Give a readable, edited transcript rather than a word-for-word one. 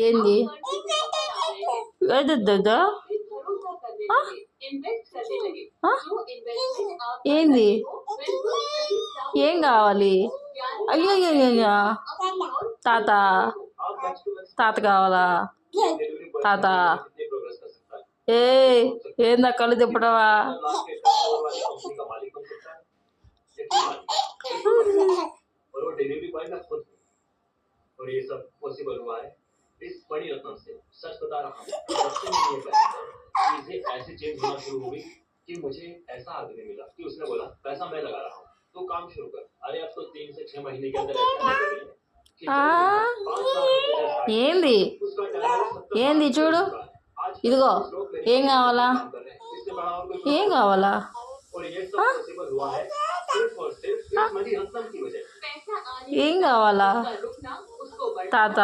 ఏంది ఏదద్దా ఏంది ఏం కావాలి అయ్యో తాత తాత కావాలా తాత ఏ ఏందా కళ్ళు తిప్పడవా और ये सब पॉसिबल हुआ है इस बड़ी रकम से। सच बता रहा हूँ, जब से मैंने ये पैसा चीजें ऐसे चेंज होना शुरू हो गई कि मुझे ऐसा आदमी मिला कि उसने बोला पैसा मैं लगा रहा हूँ तो काम शुरू कर। अरे अब तो 3 से 6 महीने के अंदर ऐसा हो गई है कि ఏంది उसका टर्नओवर ఏంది చూడు ఇదిగో ఏం కావాలా काम कर रहे हैं। इससे बड़ा और कोई ఏం కావాలా और ये सब पॉसिबल हुआ है सिर्फ और सिर्फ इस बड़ी रकम की वजह से। ఏం కావాలా తాత